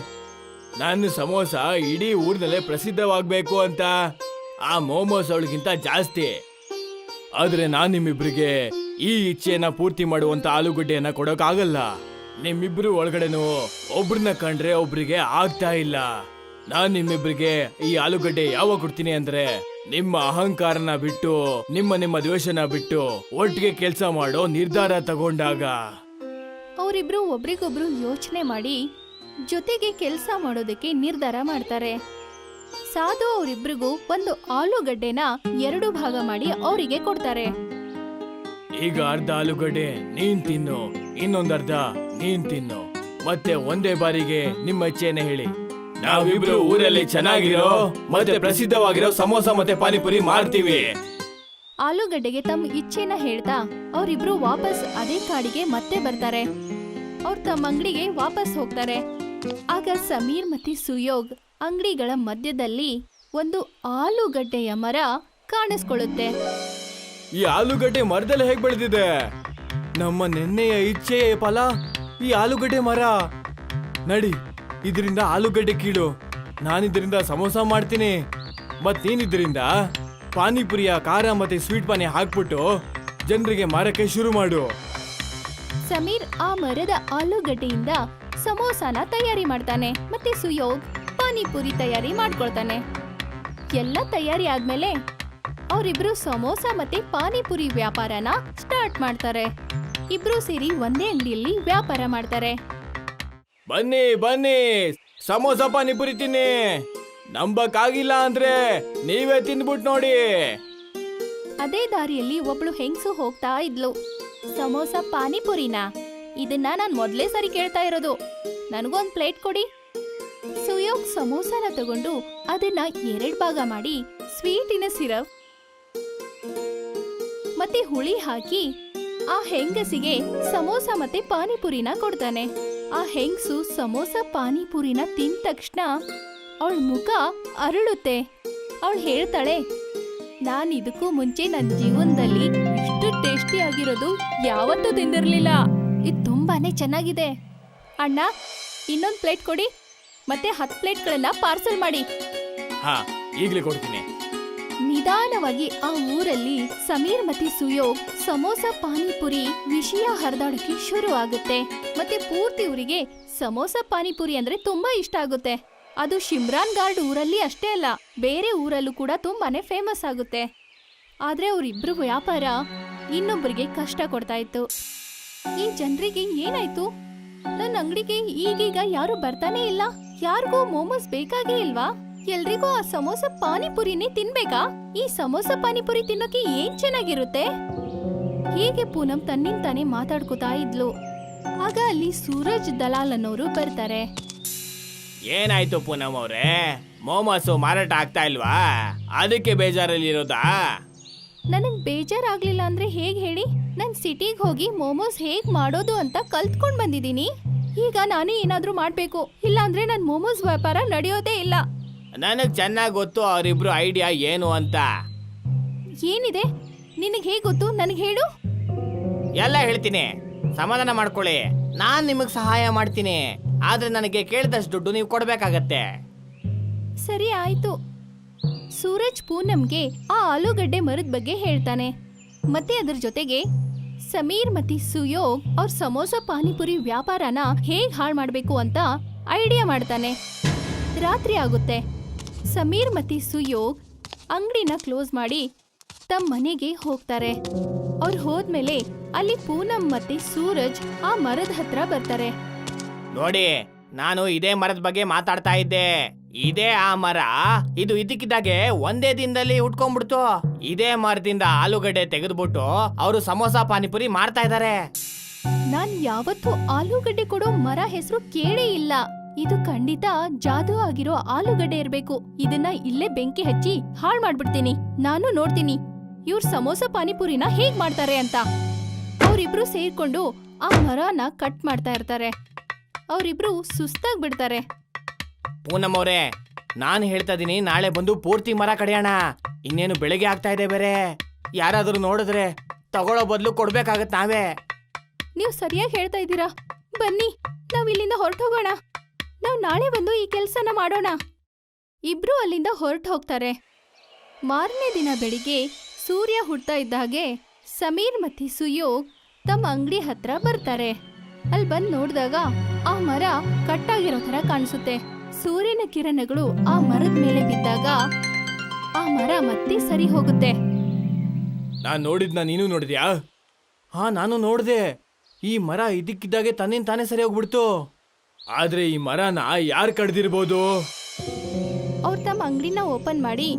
ನನ್ನ ಸಮೋಸ ಇಡೀ ಊರಿನಲ್ಲೇ ಪ್ರಸಿದ್ಧವಾಗ್ಬೇಕು ಅಂತ. ಆ ಮೋಮೋಸ್ ಅವಳಿಗಿಂತ ಜಾಸ್ತಿ. ಆದ್ರೆ ನಾನ್ ನಿಮ್ಮಿಬ್ರಿಗೆ ಈ ಇಚ್ಛೆಯನ್ನ ಪೂರ್ತಿ ಮಾಡುವಂತ ಆಲೂಗಡ್ಡೆಯನ್ನ ಕೊಡೋಕ್ಕಾಗಲ್ಲ. ನಿಮ್ಮಿಬ್ರು ಒಳಗಡೆನು ಒಬ್ರನ್ನ ಕಂಡ್ರೆ ಒಬ್ರಿಗೆ ಆಗ್ತಾ ಇಲ್ಲ. ನಾನ್ ನಿಮ್ಮಿಬ್ರಿಗೆ ಈ ಆಲೂಗಡ್ಡೆ ಯಾವಾಗ ಕೊಡ್ತೀನಿ ಅಂದ್ರೆ, ನಿಮ್ಮ ಅಹಂಕಾರನ ಬಿಟ್ಟು ನಿಮ್ಮ ದ್ವೇಷನ ಬಿಟ್ಟು ಒಟ್ಟಿಗೆ ಕೆಲಸ ಮಾಡೋ ನಿರ್ಧಾರ ತಗೊಂಡಾಗ. ಅವರಿಬ್ರು ಒಬ್ರಿಗೊಬ್ರು ಯೋಚನೆ ಮಾಡಿ ಜೊತೆಗೆ ಕೆಲಸ ಮಾಡೋದಕ್ಕೆ ನಿರ್ಧಾರ ಮಾಡ್ತಾರೆ. ಸಾಧು ಅವರಿಬ್ರಿಗೂ ಒಂದು ಆಲೂಗಡ್ಡೆನ 2 ಭಾಗ ಮಾಡಿ ಅವರಿಗೆ ಕೊಡ್ತಾರೆ. ಈಗ ಅರ್ಧ ಆಲೂಗಡ್ಡೆ ನೀನ್ ತಿನ್ನು, ಇನ್ನೊಂದು ಅರ್ಧ ನೀನ್ ತಿನ್ನು. ಮತ್ತೆ ಒಂದೇ ಬಾರಿಗೆ ನಿಮ್ಮ ಇಚ್ಛೆನ ಹೇಳಿ. ನಾವಿಬ್ರು ಊರಲ್ಲಿ ಚೆನ್ನಾಗಿರೋ ಮತ್ತೆ ಪ್ರಸಿದ್ಧವಾಗಿರೋ ಸಮೋಸ ಮತ್ತೆ ಪಾನಿಪುರಿ ಮಾಡ್ತೀವಿ. ಆಲೂಗಡ್ಡೆಗೆ ತಮ್ಮ ಇಚ್ಛೆನ ಹೇಳ್ತಾ ಅವರಿಬ್ರು ವಾಪಸ್ ಅದೇ ಕಾಡಿಗೆ ಮತ್ತೆ ಬರ್ತಾರೆ. ಅವ್ರು ತಮ್ಮ ಅಂಗಡಿಗೆ ವಾಪಸ್ ಹೋಗ್ತಾರೆ. ಆಗ ಸಮೀರ್ ಮತ್ತೆ ಸುಯೋಗ್ ಅಂಗಡಿಗಳ ಮಧ್ಯದಲ್ಲಿ ಒಂದು ಆಲೂಗಡ್ಡೆಯ ಮರ ಕಾಣಿಸ್ಕೊಳ್ಳುತ್ತೆ. ಈ ಆಲೂಗಡ್ಡೆ ಮರದಲ್ಲಿ ಹೇಗ್ ಬೆಳೆದಿದೆ? ನಮ್ಮ ನೆನ್ನೆಯ ಇಚ್ಛೆಯ ಫಲ ಈ ಆಲೂಗಡ್ಡೆ ಮರ. ನಡಿ, ಇದರಿಂದ ಆಲೂಗಡ್ಡೆ ಕೀಳು. ನಾನಿದ್ರಿಂದ ಸಮೋಸ ಮಾಡ್ತೀನಿ, ಮತ್ ನೀನಿದ್ರಿಂದ ಪಾನಿಪುರಿಯ ಖಾರ ಮತ್ತೆ ಸ್ವೀಟ್ ಪಾನಿ ಹಾಕ್ಬಿಟ್ಟು ಜನರಿಗೆ ಮಾರಕ್ಕೆ ಶುರು ಮಾಡು. ಸಮೀರ್ ಆ ಮರದ ಆಲೂಗಡ್ಡೆಯಿಂದ ಸಮೋಸಾನ ತಯಾರಿ ಮಾಡ್ತಾನೆ ಮತ್ತೆ ಸುಯೋಗ್ ಪಾನಿಪುರಿ ತಯಾರಿ ಮಾಡ್ಕೊಳ್ತಾನೆ. ಎಲ್ಲ ತಯಾರಿ ಆದ್ಮೇಲೆ ಅವರಿಬ್ರು ಸಮೋಸ ಮತ್ತೆ ಪಾನಿಪುರಿ ವ್ಯಾಪಾರನ ಸ್ಟಾರ್ಟ್ ಮಾಡ್ತಾರೆ. ಇಬ್ರು ಸೇರಿ ಒಂದೇ ಅಂಗಡಿಯಲ್ಲಿ ವ್ಯಾಪಾರ ಮಾಡ್ತಾರೆ. ಬನ್ನಿ ಬನ್ನಿ, ಸಮೋಸ ಪಾನಿಪುರಿ ತಿನ್ನಿ. ನಂಬಕ್ಕಾಗಿಲ್ಲ ಅಂದ್ರೆ ನೀವೇ ತಿಂದ್ಬಿಟ್ ನೋಡಿ. ಅದೇ ದಾರಿಯಲ್ಲಿ ಒಬ್ಳು ಹೆಂಗಸು ಹೋಗ್ತಾ ಇದ್ಲು. ಸಮೋಸ ಪಾನಿಪುರಿನಾ? ಇದನ್ನ ನಾನ್ ಮೊದ್ಲೇ ಸರಿ ಕೇಳ್ತಾ ಇರೋದು. ನನಗೊಂದ್ ಪ್ಲೇಟ್ ಕೊಡಿ. ಸುಯೋಗ್ ಸಮೋಸನ ತಗೊಂಡು ಅದನ್ನ 2 ಭಾಗ ಮಾಡಿ ಸ್ವೀಟಿನ ಸಿರಪ್ ಮತ್ತೆ ಹುಳಿ ಹಾಕಿ ಆ ಹೆಂಗಸಿಗೆ ಸಮೋಸ ಮತ್ತೆ ಪಾನಿಪುರಿನ ಕೊಡ್ತಾನೆ. ಆ ಹೆಂಗಸು ಸಮೋಸ ಪಾನಿಪುರಿನ ತಿಂದ ತಕ್ಷಣ ಅವಳ ಮುಖ ಅರಳುತ್ತೆ. ಅವಳು ಹೇಳ್ತಾಳೆ, ನಾನ್ ಇದಕ್ಕೂ ಮುಂಚೆ ನನ್ನ ಜೀವನದಲ್ಲಿ ಇಷ್ಟು ಟೇಸ್ಟಿ ಆಗಿರೋದು ಯಾವತ್ತೂ ತಿಂದಿರ್ಲಿಲ್ಲ. ಇದು ತುಂಬಾನೇ ಚೆನ್ನಾಗಿದೆ. ಅಣ್ಣ, ಇನ್ನೊಂದು ಪ್ಲೇಟ್ ಕೊಡಿ, ಮತ್ತೆ 10 ಪ್ಲೇಟ್ಗಳನ್ನ ಪಾರ್ಸಲ್ ಮಾಡಿ. ಹಾ, ಈಗ್ಲೇ ಕೊಡ್ತೀನಿ. ನಿಧಾನವಾಗಿ ಆ ಊರಲ್ಲಿ ಸಮೀರ್ ಮತ್ತೆ ಸುಯೋಗ್ ಸಮೋಸ ಪಾನಿಪುರಿ ವಿಷಯ ಹರಿದಾಡಕ್ಕೆ ಶುರು ಆಗುತ್ತೆ. ಮತ್ತೆ ಪೂರ್ತಿ ಊರಿಗೆ ಸಮೋಸ ಪಾನಿಪುರಿ ಅಂದ್ರೆ ತುಂಬಾ ಇಷ್ಟ ಆಗುತ್ತೆ. ಅದು ಶಿಮ್ರಾನ್ ಗಾರ್ಡ್ ಊರಲ್ಲಿ ಅಷ್ಟೇ ಅಲ್ಲ, ಬೇರೆ ಊರಲ್ಲೂ ಕೂಡ ತುಂಬಾನೇ ಫೇಮಸ್ ಆಗುತ್ತೆ. ಆದ್ರೆ ಅವರಿಬ್ರು ವ್ಯಾಪಾರ ಇನ್ನೊಬ್ಬರಿಗೆ ಕಷ್ಟ ಕೊಡ್ತಾ ಇತ್ತು. ಈ ಜನರಿಗೆ ಏನಾಯ್ತು? ನನ್ನ ಅಂಗಡಿಗೆ ಈಗೀಗ ಯಾರು ಬರ್ತಾನೆ ಇಲ್ಲ. ಯಾರಿಗೂ ಮೋಮೋಸ್ ಬೇಕಾಗೇ ಇಲ್ವಾ? ಎಲ್ರಿಗೂ ಆ ಸಮೋಸ ಪಾನಿಪುರಿನೇ ತಿನ್ಬೇಕಾ? ಈ ಸಮೋಸ ಪಾನಿಪುರಿ ತಿನ್ನೋಕೆ ಏನ್ ಚೆನ್ನಾಗಿರುತ್ತೆ? ಹೀಗೆ ಪೂನಂ ತನ್ನಿಂತಾನೆ ಮಾತಾಡ್ಕೋತಾ ಇದ್ಲು. ಆಗ ಅಲ್ಲಿ ಸೂರಜ್ ದಲಾಲ್ ಅನ್ನೋರು ಬರ್ತಾರೆ. ಏನಾಯ್ತು ಪೂನಂ ಅವ್ರೆ, ಮೋಮೋಸು ಮಾರಾಟ ಆಗ್ತಾ ಇಲ್ವಾ? ಅದಕ್ಕೆ ಬೇಜಾರಲ್ಲಿ ಇರೋದಾ? ನನಗ್ ಬೇಜಾರಾಗ್ಲಿಲ್ಲ ಅಂದ್ರೆ ಹೇಗ್ ಹೇಳಿ? ನಾನ್ ಸಿಟಿಗ್ ಹೋಗಿ ಮೋಮೋಸ್ ಹೇಗ್ ಮಾಡೋದು ಅಂತ ಕಲ್ತ್ಕೊಂಡ್ ಬಂದಿದೀನಿ. ಈಗ ನಾನೇ ಏನಾದ್ರೂ ಮಾಡ್ಬೇಕು, ಇಲ್ಲ ಅಂದ್ರೆ ನನ್ ಮೋಮೋಸ್ ವ್ಯಾಪಾರ ನಡೆಯೋದೇ ಇಲ್ಲ. ನನಗ್ ಚೆನ್ನಾಗ್ ಗೊತ್ತು ಅವರಿಬ್ರು ಐಡಿಯಾ ಏನು ಅಂತ. ಏನಿದೆ? ನಿನಗ್ ಹೇಗ್ ಗೊತ್ತು? ನನಗ್ ಹೇಳು. ಎಲ್ಲ ಹೇಳ್ತೀನಿ, ಸಮಾಧಾನ ಮಾಡ್ಕೊಳ್ಳಿ. ನಾನ್ ನಿಮಗ್ ಸಹಾಯ ಮಾಡ್ತೀನಿ, ಆದ್ರೆ ನನಗೆ ಕೇಳಿದಷ್ಟು ದುಡ್ಡು ನೀವು ಕೊಡ್ಬೇಕಾಗತ್ತೆ. ಸರಿ ಆಯ್ತು. ಸೂರಜ್ ಪೂನಂಗೆ ಆ ಆಲೂಗಡ್ಡೆ ಮರದ ಬಗ್ಗೆ ಹೇಳ್ತಾನೆ. ಮತ್ತೆ ಅದ್ರ ಜೊತೆಗೆ ಸಮೀರ್ ಮತ್ತೆ ಸುಯೋಗ್ ಅವ್ರ ಸಮೋಸ ಪಾನಿಪುರಿ ವ್ಯಾಪಾರನ ಹೇಗ್ ಹಾಳು ಮಾಡ್ಬೇಕು ಅಂತ ಐಡಿಯಾ ಮಾಡ್ತಾನೆ. ರಾತ್ರಿ ಆಗುತ್ತೆ. ಸಮೀರ್ ಮತ್ತೆ ಸುಯೋಗ್ ಅಂಗಡಿನ ಕ್ಲೋಸ್ ಮಾಡಿ ತಮ್ಮ ಮನೆಗೆ ಹೋಗ್ತಾರೆ. ಅವ್ರು ಹೋದ್ಮೇಲೆ ಅಲ್ಲಿ ಪೂನಂ ಮತ್ತೆ ಸೂರಜ್ ಆ ಮರದ ಹತ್ರ ಬರ್ತಾರೆ. ನೋಡಿ, ನಾನು ಇದೇ ಮರದ ಬಗ್ಗೆ ಮಾತಾಡ್ತಾ ಇದ್ದೆ. ಇದೇ ಆ ಮರ. ಇದು ಇದಕ್ಕಿದ್ದಾಗೆ ಒಂದೇ ದಿನದಲ್ಲಿ ಉಟ್ಕೊಂಡ್ಬಿಡ್ತು. ಇದೇ ಮರದಿಂದ ಆಲೂಗಡ್ಡೆ ತೆಗೆದ್ಬಿಟ್ಟು ಅವರು ಸಮೋಸ ಪಾನಿಪುರಿ ಮಾಡ್ತಾ ಇದ್ದಾರೆ. ನಾನ್ ಯಾವತ್ತೂ ಆಲೂಗಡ್ಡೆ ಕೊಡೋ ಮರ ಹೆಸರು ಕೇಳೇ ಇಲ್ಲ. ಇದು ಖಂಡಿತ ಜಾದೂ ಆಗಿರೋ ಆಲೂಗಡ್ಡೆ ಇರ್ಬೇಕು. ಇದನ್ನ ಇಲ್ಲೇ ಬೆಂಕಿ ಹಚ್ಚಿ ಹಾಳ್ ಮಾಡ್ಬಿಡ್ತೀನಿ. ನಾನು ನೋಡ್ತೀನಿ ಇವ್ರ ಸಮೋಸ ಪಾನಿಪುರಿನ ಹೇಗ್ ಮಾಡ್ತಾರೆ ಅಂತ. ಅವರಿಬ್ರು ಸೇರ್ಕೊಂಡು ಆ ಮರನ ಕಟ್ ಮಾಡ್ತಾ ಇರ್ತಾರೆ. ಅವರಿಬ್ರು ಸುಸ್ತಾಗ್ ಬಿಡ್ತಾರೆ. ಪೂನಂ ಅವ್ರೆ, ನಾನು ಹೇಳ್ತಾ ಇದೀನಿ, ನಾಳೆ ಬಂದು ಪೂರ್ತಿ ಮರ ಕಡಿಯೋಣ. ಇನ್ನೇನು ಬೆಳಿಗ್ಗೆ ಆಗ್ತಾ ಇದೆ ಬೇರೆ. ಯಾರಾದ್ರೂ ನೋಡಿದ್ರೆ ತಗೊಳ್ಳೋ ಬದಲು ಕೊಡ್ಬೇಕಾಗತ್ ನಾವೇ. ನೀವು ಸರಿಯಾಗಿ ಹೇಳ್ತಾ ಇದ್ದೀರಾ. ಬನ್ನಿ, ನಾವ್ ಇಲ್ಲಿಂದ ಹೊರಟೋಗೋಣ. ನಾವ್ ನಾಳೆ ಬಂದು ಈ ಕೆಲ್ಸನ ಮಾಡೋಣ. ಇಬ್ರು ಅಲ್ಲಿಂದ ಹೊರಟು ಹೋಗ್ತಾರೆ. ಮಾರನೇ ದಿನ ಬೆಳಿಗ್ಗೆ ಸೂರ್ಯ ಹುಡ್ತಾ ಇದ್ದ ಹಾಗೆ ಸಮೀರ್ ಮತ್ತೆ ಸುಯೋಗ್ ತಮ್ಮ ಅಂಗಡಿ ಹತ್ರ ಬರ್ತಾರೆ. ಅಲ್ಲಿ ಬಂದ್ ನೋಡಿದಾಗ ಆ ಮರ ಕಟ್ಟಾಗಿರೋ ತರ ಕಾಣಿಸುತ್ತೆ. ಸೂರ್ಯನ ಕಿರಣಗಳು ಆ ಮರದ ಮೇಲೆ ಬಿದ್ದಾಗ ಆ ಮರ ಮತ್ತೆ ಸರಿ ಹೋಗುತ್ತೆ. ನಾನ್ ನೋಡಿದ್ನ ನೀನು ನೋಡಿದ್ಯಾ? ಹಾ, ನಾನು ನೋಡ್ದೆ. ಈ ಮರ ಇದಕ್ಕಿದ್ದಾಗೆ ತನ್ನಿಂದ ತಾನೇ ಸರಿ ಹೋಗ್ಬಿಡ್ತು. ಆದ್ರೆ ಈ ಮರನ ಯಾರು ಕಡ್ದಿರ್ಬೋದು? ಅವ್ರು ತಮ್ಮ ಅಂಗಡಿನ ಓಪನ್ ಮಾಡಿ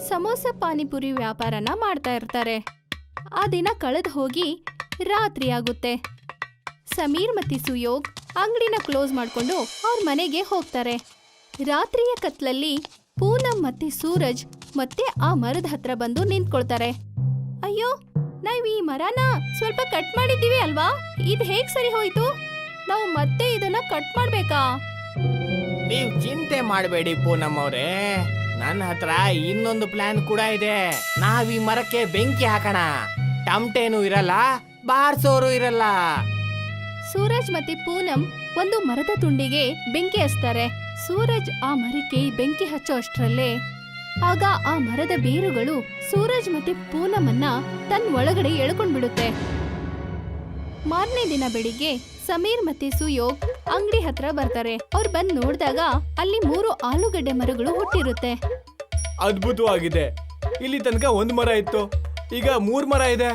ಸಮೋಸ ಪಾನಿಪುರಿ ವ್ಯಾಪಾರನ ಮಾಡ್ತಾ ಇರ್ತಾರೆ. ಆ ದಿನ ಕಳೆದು ಹೋಗಿ ರಾತ್ರಿ ಆಗುತ್ತೆ. ಸಮೀರ್ ಮತ್ತೆ ಸುಯೋಗ್ ಅಂಗಡಿನ ಕ್ಲೋಸ್ ಮಾಡ್ಕೊಂಡು ಅವ್ರ ಮನೆಗೆ ಹೋಗ್ತಾರೆ. ರಾತ್ರಿಯ ಕತ್ಲಲ್ಲಿ ಪೂನಂ ಮತ್ತೆ ಸೂರಜ್ ಮತ್ತೆ ಆ ಮರದ ಹತ್ರ ಬಂದು ನಿಂತ್ಕೊಳ್ತಾರೆ. ಅಯ್ಯೋ, ನಾವ್ ಈ ಮರನ ಸ್ವಲ್ಪ ಕಟ್ ಮಾಡಿದ್ದೀವಿ ಅಲ್ವಾ? ಇದ್ ಹೇಗ್ ಸರಿ ಹೋಯ್ತು? ನಾವು ಮತ್ತೆ ಇದನ್ನ ಕಟ್ ಮಾಡ್ಬೇಕಾ? ನೀವ್ ಚಿಂತೆ ಮಾಡಬೇಡಿ ಪೂನಂ ಅವ್ರೆ, ನನ್ನ ಹತ್ರ ಇನ್ನೊಂದು ಪ್ಲಾನ್ ಕೂಡ ಇದೆ. ನಾವ್ ಈ ಮರಕ್ಕೆ ಬೆಂಕಿ ಹಾಕೋಣ. ಟಮಟೇನು ಇರಲ್ಲ, ಬಾರ್ಸೋರು ಇರಲ್ಲ. ಸೂರಜ್ ಮತ್ತೆ ಪೂನಂ ಒಂದು ಮರದ ತುಂಡಿಗೆ ಬೆಂಕಿ ಹಚ್ತಾರೆ. ಸೂರಜ್ ಆ ಮರಕ್ಕೆ ಬೆಂಕಿ ಹಚ್ಚೋ ಅಷ್ಟ್ರಲ್ಲೇ ಆಗ ಆ ಮರದ ಬೇರುಗಳು ಸೂರಜ್ ಮತ್ತೆ ಪೂನಮನ್ನ ತನ್ನ ಒಳಗಡೆ ಎಳ್ಕೊಂಡ್ಬಿಡುತ್ತೆ. ಮಾರನೇ ದಿನ ಬೆಳಿಗ್ಗೆ ಸಮೀರ್ ಮತ್ತೆ ಸುಯೋಗ್ ಅಂಗಡಿ ಹತ್ರ ಬರ್ತಾರೆ. ಅವ್ರು ಬಂದ್ ನೋಡಿದಾಗ ಅಲ್ಲಿ 3 ಆಲೂಗಡ್ಡೆ ಮರಗಳು ಹುಟ್ಟಿರುತ್ತೆ. ಅದ್ಭುತವಾಗಿದೆ. ಇಲ್ಲಿ ತನಕ 1 ಮರ ಇತ್ತು, ಈಗ 3 ಮರ ಇದೆ.